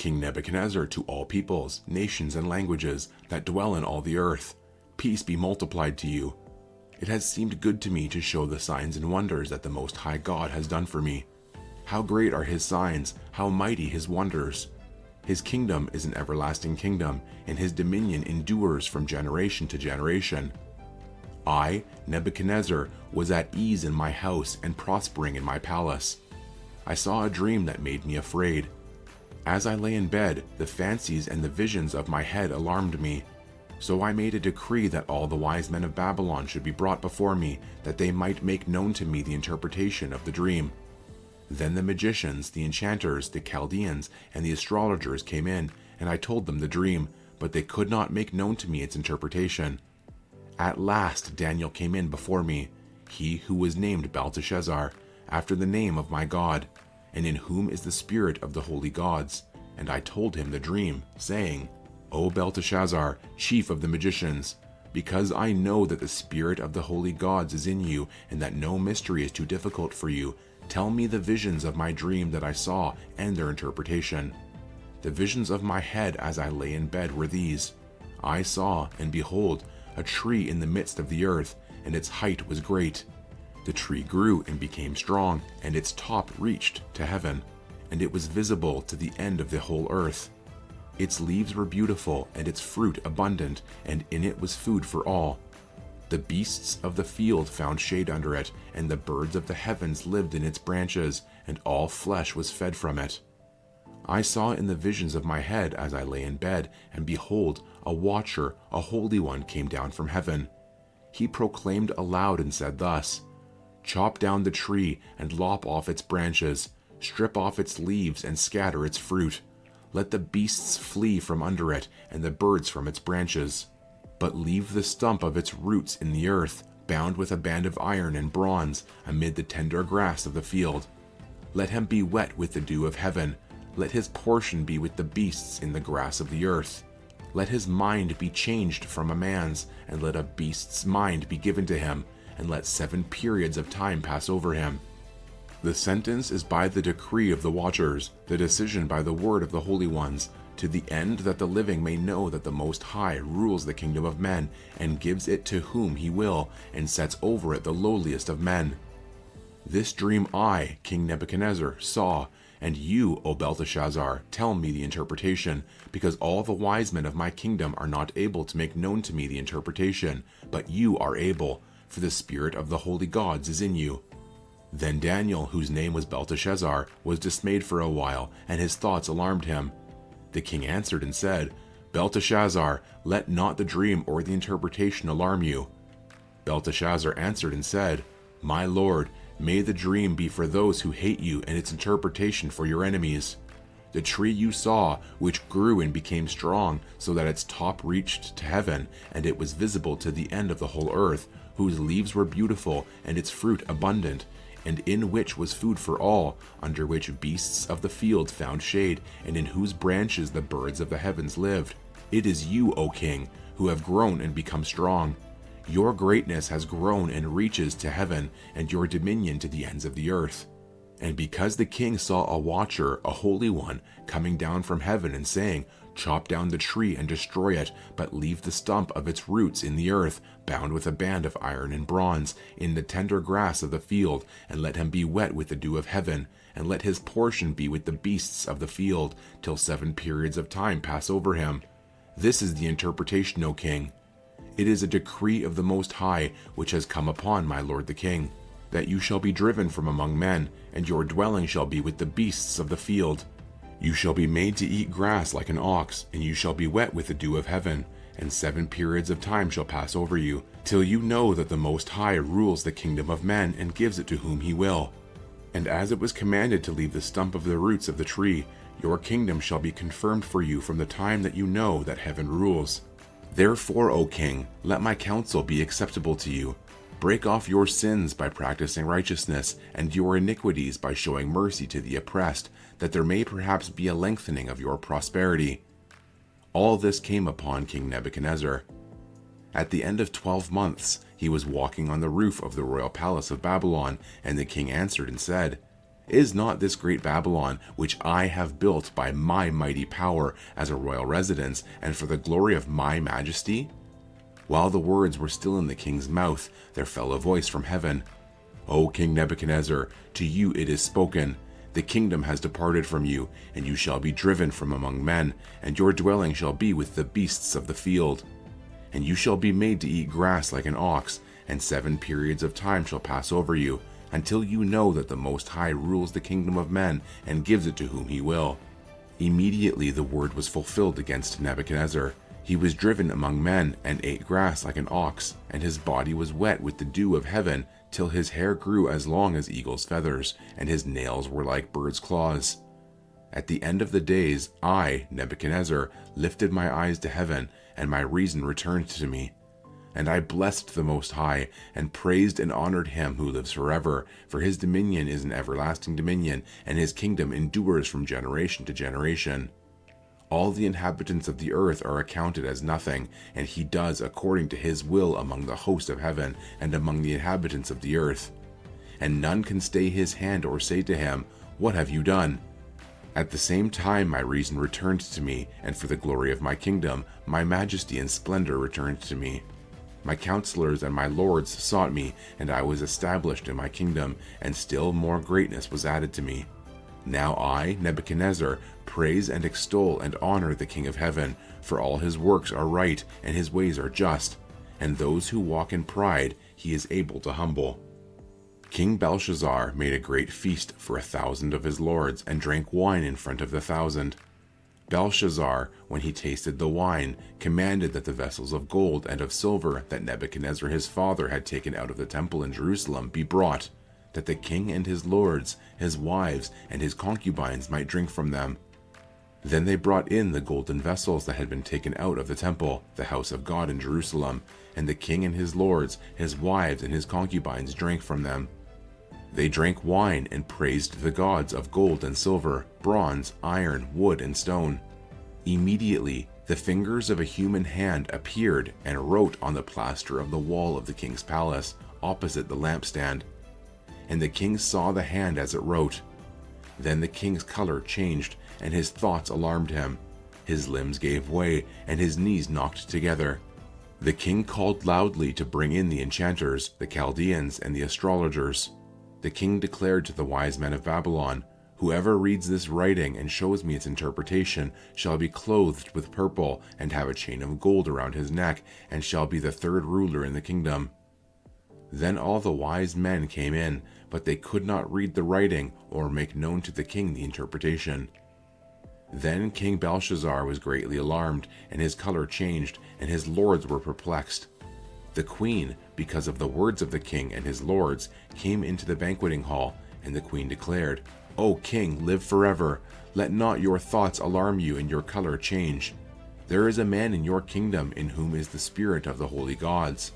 King Nebuchadnezzar, to all peoples, nations, and languages that dwell in all the earth, peace be multiplied to you. It has seemed good to me to show the signs and wonders that the Most High God has done for me. How great are his signs, how mighty his wonders. His kingdom is an everlasting kingdom, and his dominion endures from generation to generation. I, Nebuchadnezzar, was at ease in my house and prospering in my palace. I saw a dream that made me afraid. As I lay in bed, the fancies and the visions of my head alarmed me. So I made a decree that all the wise men of Babylon should be brought before me, that they might make known to me the interpretation of the dream. Then the magicians, the enchanters, the Chaldeans, and the astrologers came in, and I told them the dream, but they could not make known to me its interpretation. At last Daniel came in before me, he who was named Belteshazzar, after the name of my God, and in whom is the spirit of the holy gods. And I told him the dream, saying, O Belteshazzar, chief of the magicians, because I know that the spirit of the holy gods is in you, and that no mystery is too difficult for you, tell me the visions of my dream that I saw and their interpretation. The visions of my head as I lay in bed were these. I saw, and behold, a tree in the midst of the earth, and its height was great. The tree grew and became strong, and its top reached to heaven, and it was visible to the end of the whole earth. Its leaves were beautiful, and its fruit abundant, and in it was food for all. The beasts of the field found shade under it, and the birds of the heavens lived in its branches, and all flesh was fed from it. I saw in the visions of my head as I lay in bed, and behold, a watcher, a holy one, came down from heaven. He proclaimed aloud and said thus, Chop down the tree and lop off its branches, strip off its leaves and scatter its fruit. Let the beasts flee from under it, and the birds from its branches. But leave the stump of its roots in the earth, bound with a band of iron and bronze, amid the tender grass of the field. Let him be wet with the dew of heaven. Let his portion be with the beasts in the grass of the earth. Let his mind be changed from a man's, and let a beast's mind be given to him, and let 7 periods of time pass over him. The sentence is by the decree of the watchers, the decision by the word of the holy ones, to the end that the living may know that the Most High rules the kingdom of men, and gives it to whom he will, and sets over it the lowliest of men. This dream I, King Nebuchadnezzar, saw, and you, O Belteshazzar, tell me the interpretation, because all the wise men of my kingdom are not able to make known to me the interpretation, but you are able, for the spirit of the holy gods is in you. Then Daniel, whose name was Belteshazzar, was dismayed for a while, and his thoughts alarmed him. The king answered and said, Belteshazzar, let not the dream or the interpretation alarm you. Belteshazzar answered and said, My lord, may the dream be for those who hate you, and its interpretation for your enemies. The tree you saw, which grew and became strong, so that its top reached to heaven, and it was visible to the end of the whole earth, whose leaves were beautiful, and its fruit abundant, and in which was food for all, under which beasts of the field found shade, and in whose branches the birds of the heavens lived. It is you, O king, who have grown and become strong. Your greatness has grown and reaches to heaven, and your dominion to the ends of the earth. And because the king saw a watcher, a holy one, coming down from heaven and saying, Chop down the tree and destroy it, but leave the stump of its roots in the earth, bound with a band of iron and bronze, in the tender grass of the field, and let him be wet with the dew of heaven, and let his portion be with the beasts of the field, till 7 periods of time pass over him. This is the interpretation, O king. It is a decree of the Most High, which has come upon my lord the king, that you shall be driven from among men, and your dwelling shall be with the beasts of the field. You shall be made to eat grass like an ox, and you shall be wet with the dew of heaven, and 7 periods of time shall pass over you, till you know that the Most High rules the kingdom of men and gives it to whom he will. And as it was commanded to leave the stump of the roots of the tree, your kingdom shall be confirmed for you from the time that you know that heaven rules. Therefore, O king, let my counsel be acceptable to you. Break off your sins by practicing righteousness, and your iniquities by showing mercy to the oppressed, that there may perhaps be a lengthening of your prosperity. All this came upon King Nebuchadnezzar. At the end of 12 months, he was walking on the roof of the royal palace of Babylon, and the king answered and said, Is not this great Babylon, which I have built by my mighty power as a royal residence, and for the glory of my majesty?" While the words were still in the king's mouth, there fell a voice from heaven. "O King Nebuchadnezzar, to you it is spoken. The kingdom has departed from you, and you shall be driven from among men, and your dwelling shall be with the beasts of the field. And you shall be made to eat grass like an ox, and 7 periods of time shall pass over you, until you know that the Most High rules the kingdom of men and gives it to whom he will." Immediately the word was fulfilled against Nebuchadnezzar. He was driven among men and ate grass like an ox, and his body was wet with the dew of heaven, till his hair grew as long as eagle's feathers, and his nails were like birds' claws. At the end of the days, I, Nebuchadnezzar, lifted my eyes to heaven, and my reason returned to me. And I blessed the Most High, and praised and honored him who lives forever, for his dominion is an everlasting dominion, and his kingdom endures from generation to generation. All the inhabitants of the earth are accounted as nothing, and he does according to his will among the host of heaven and among the inhabitants of the earth. And none can stay his hand or say to him, "What have you done?" At the same time my reason returned to me, and for the glory of my kingdom, my majesty and splendor returned to me. My counselors and my lords sought me, and I was established in my kingdom, and still more greatness was added to me. Now I, Nebuchadnezzar, praise and extol and honor the King of heaven, for all his works are right and his ways are just, and those who walk in pride he is able to humble. King Belshazzar made a great feast for 1,000 of his lords, and drank wine in front of the 1,000. Belshazzar, when he tasted the wine, commanded that the vessels of gold and of silver that Nebuchadnezzar his father had taken out of the temple in Jerusalem be brought, that the king and his lords, his wives, and his concubines might drink from them. Then they brought in the golden vessels that had been taken out of the temple, the house of God in Jerusalem, and the king and his lords, his wives, and his concubines drank from them. They drank wine and praised the gods of gold and silver, bronze, iron, wood, and stone. Immediately the fingers of a human hand appeared and wrote on the plaster of the wall of the king's palace, opposite the lampstand. And the king saw the hand as it wrote. Then the king's color changed, and his thoughts alarmed him. His limbs gave way, and his knees knocked together. The king called loudly to bring in the enchanters, the Chaldeans, and the astrologers. The king declared to the wise men of Babylon, "Whoever reads this writing and shows me its interpretation shall be clothed with purple, and have a chain of gold around his neck, and shall be the 3rd ruler in the kingdom." Then all the wise men came in, but they could not read the writing or make known to the king the interpretation. Then King Belshazzar was greatly alarmed, and his color changed, and his lords were perplexed. The queen, because of the words of the king and his lords, came into the banqueting hall, and the queen declared, "O king, live forever. Let not your thoughts alarm you and your color change. There is a man in your kingdom in whom is the spirit of the holy gods.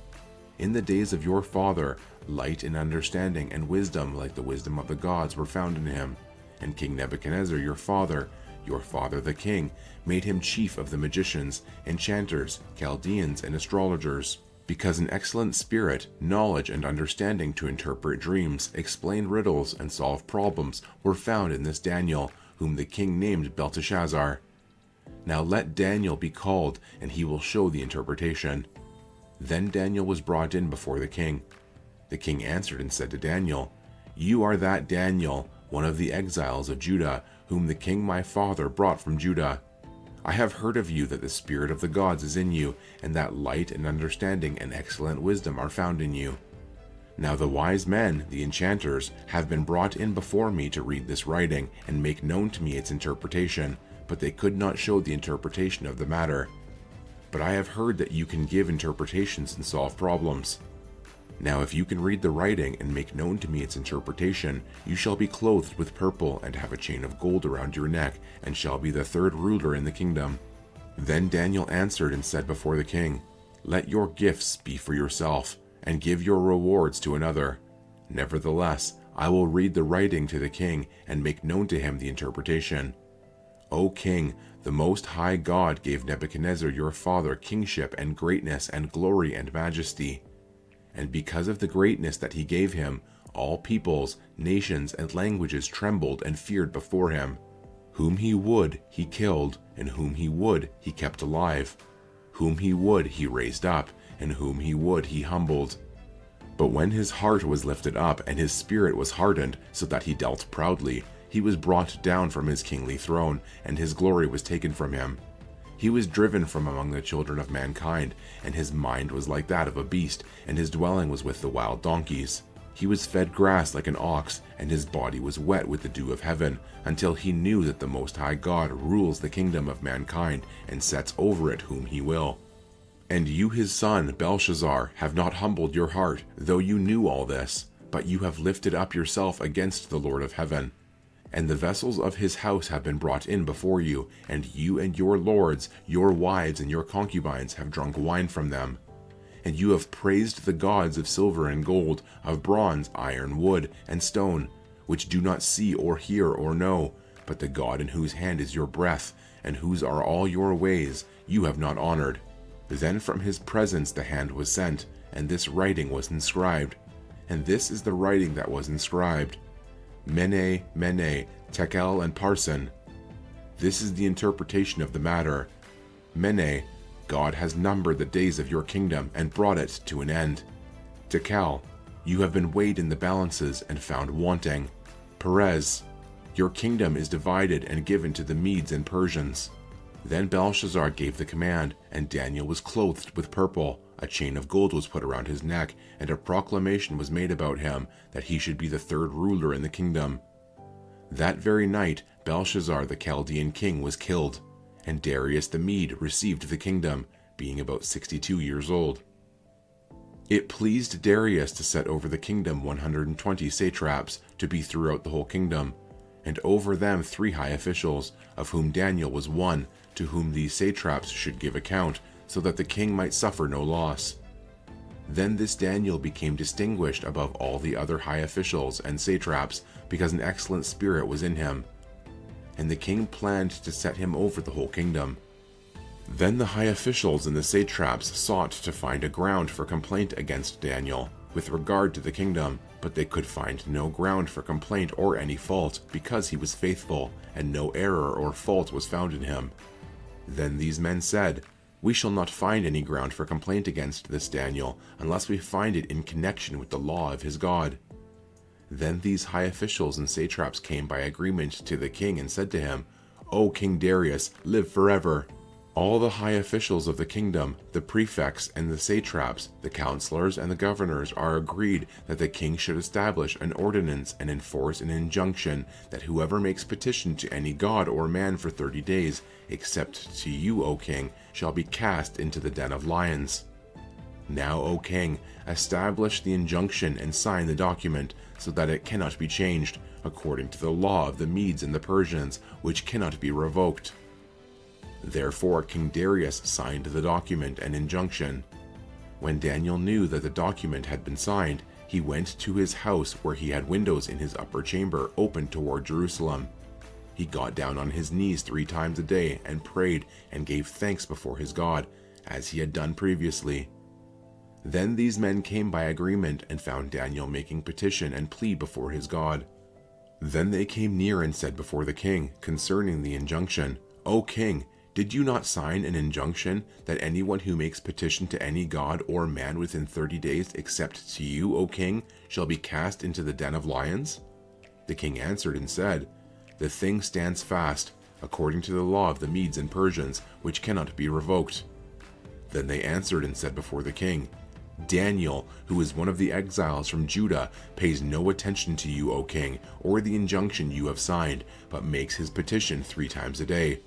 In the days of your father, light and understanding and wisdom like the wisdom of the gods were found in him. And King Nebuchadnezzar your father the king, made him chief of the magicians, enchanters, Chaldeans, and astrologers, because an excellent spirit, knowledge, and understanding to interpret dreams, explain riddles, and solve problems were found in this Daniel, whom the king named Belteshazzar. Now let Daniel be called, and he will show the interpretation." Then Daniel was brought in before the king. The king answered and said to Daniel, "You are that Daniel, one of the exiles of Judah, whom the king my father brought from Judah. I have heard of you that the spirit of the gods is in you, and that light and understanding and excellent wisdom are found in you. Now the wise men, the enchanters, have been brought in before me to read this writing and make known to me its interpretation, but they could not show the interpretation of the matter. But I have heard that you can give interpretations and solve problems. Now if you can read the writing and make known to me its interpretation, you shall be clothed with purple and have a chain of gold around your neck, and shall be the 3rd ruler in the kingdom." Then Daniel answered and said before the king, "Let your gifts be for yourself, and give your rewards to another. Nevertheless, I will read the writing to the king and make known to him the interpretation. O king, the Most High God gave Nebuchadnezzar your father kingship and greatness and glory and majesty. And because of the greatness that he gave him, all peoples, nations, and languages trembled and feared before him. Whom he would, he killed, and whom he would, he kept alive. Whom he would, he raised up, and whom he would, he humbled. But when his heart was lifted up, and his spirit was hardened, so that he dealt proudly, he was brought down from his kingly throne, and his glory was taken from him. He was driven from among the children of mankind, and his mind was like that of a beast, and his dwelling was with the wild donkeys. He was fed grass like an ox, and his body was wet with the dew of heaven, until he knew that the Most High God rules the kingdom of mankind, and sets over it whom he will. And you, his son, Belshazzar, have not humbled your heart, though you knew all this, but you have lifted up yourself against the Lord of heaven. And the vessels of his house have been brought in before you, and you and your lords, your wives and your concubines have drunk wine from them. And you have praised the gods of silver and gold, of bronze, iron, wood, and stone, which do not see or hear or know, but the God in whose hand is your breath, and whose are all your ways, you have not honored. Then from his presence the hand was sent, and this writing was inscribed. And this is the writing that was inscribed: Mene, Mene, Tekel, and Parsin. This is the interpretation of the matter. Mene, God has numbered the days of your kingdom and brought it to an end. Tekel, you have been weighed in the balances and found wanting. Perez, your kingdom is divided and given to the Medes and Persians. Then Belshazzar gave the command, and Daniel was clothed with purple. A chain of gold was put around his neck, and a proclamation was made about him, that he should be the third ruler in the kingdom. That very night, Belshazzar the Chaldean king was killed, and Darius the Mede received the kingdom, being about 62 years old. It pleased Darius to set over the kingdom 120 satraps, to be throughout the whole kingdom, and over them 3 high officials, of whom Daniel was one, to whom these satraps should give account, so that the king might suffer no loss. Then this Daniel became distinguished above all the other high officials and satraps, because an excellent spirit was in him. And the king planned to set him over the whole kingdom. Then the high officials and the satraps sought to find a ground for complaint against Daniel, with regard to the kingdom, but they could find no ground for complaint or any fault, because he was faithful, and no error or fault was found in him. Then these men said, "We shall not find any ground for complaint against this Daniel, unless we find it in connection with the law of his God." Then these high officials and satraps came by agreement to the king and said to him, "O King Darius, live forever." All the high officials of the kingdom, the prefects and the satraps, the counselors and the governors are agreed that the king should establish an ordinance and enforce an injunction that whoever makes petition to any god or man for 30 days, except to you, O king, shall be cast into the den of lions. Now, O king, establish the injunction and sign the document, so that it cannot be changed, according to the law of the Medes and the Persians, which cannot be revoked. Therefore King Darius signed the document and injunction. When Daniel knew that the document had been signed, he went to his house, where he had windows in his upper chamber open toward Jerusalem. He got down on his knees 3 times a day and prayed and gave thanks before his God, as he had done previously. Then these men came by agreement and found Daniel making petition and plea before his God. Then they came near and said before the king concerning the injunction, "O king, did you not sign an injunction that anyone who makes petition to any god or man within 30 days except to you, O king, shall be cast into the den of lions?" The king answered and said, "The thing stands fast, according to the law of the Medes and Persians, which cannot be revoked." Then they answered and said before the king, "Daniel, who is one of the exiles from Judah, pays no attention to you, O king, or the injunction you have signed, but makes his petition 3 times a day."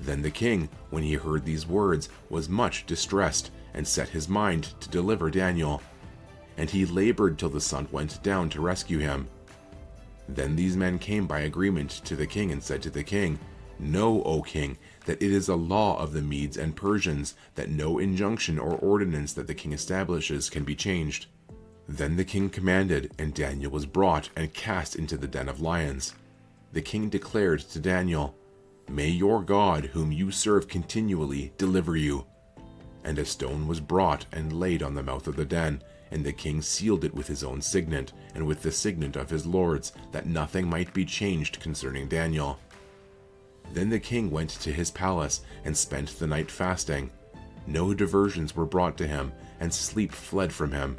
Then the king, when he heard these words, was much distressed, and set his mind to deliver Daniel. And he labored till the sun went down to rescue him. Then these men came by agreement to the king and said to the king, "Know, O king, that it is a law of the Medes and Persians that no injunction or ordinance that the king establishes can be changed." Then the king commanded, and Daniel was brought and cast into the den of lions. The king declared to Daniel, "May your God, whom you serve continually, deliver you." And a stone was brought and laid on the mouth of the den, and the king sealed it with his own signet and with the signet of his lords, that nothing might be changed concerning Daniel. Then the king went to his palace and spent the night fasting. No diversions were brought to him, and sleep fled from him.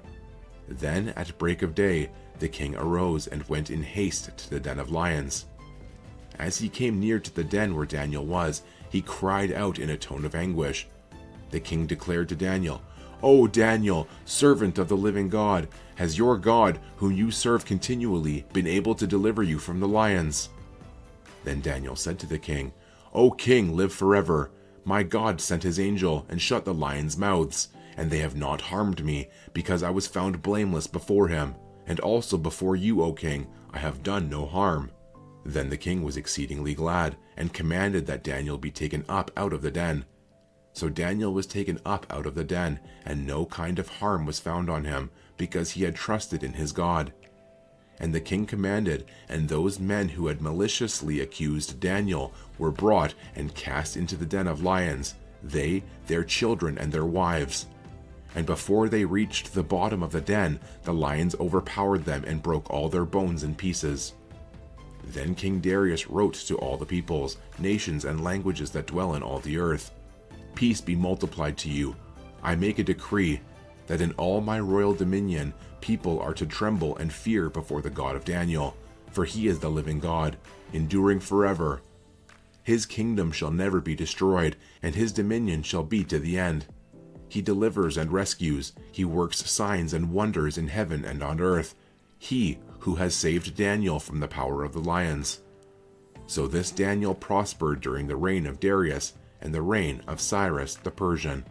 Then at break of day the king arose and went in haste to the den of lions. As he came near to the den where Daniel was, he cried out in a tone of anguish. The king declared to Daniel, "O Daniel, servant of the living God, has your God, whom you serve continually, been able to deliver you from the lions?" Then Daniel said to the king, "O king, live forever. My God sent his angel and shut the lions' mouths, and they have not harmed me, because I was found blameless before him, and also before you, O king, I have done no harm." Then the king was exceedingly glad, and commanded that Daniel be taken up out of the den. So Daniel was taken up out of the den, and no kind of harm was found on him, because he had trusted in his God. And the king commanded, and those men who had maliciously accused Daniel were brought and cast into the den of lions, they, their children, and their wives. And before they reached the bottom of the den, the lions overpowered them and broke all their bones in pieces. Then King Darius wrote to all the peoples, nations, and languages that dwell in all the earth, "Peace be multiplied to you. I make a decree that in all my royal dominion people are to tremble and fear before the God of Daniel, for he is the living God, enduring forever. His kingdom shall never be destroyed, and his dominion shall be to the end. He delivers and rescues. He works signs and wonders in heaven and on earth. He who has saved Daniel from the power of the lions." So this Daniel prospered during the reign of Darius and the reign of Cyrus the Persian.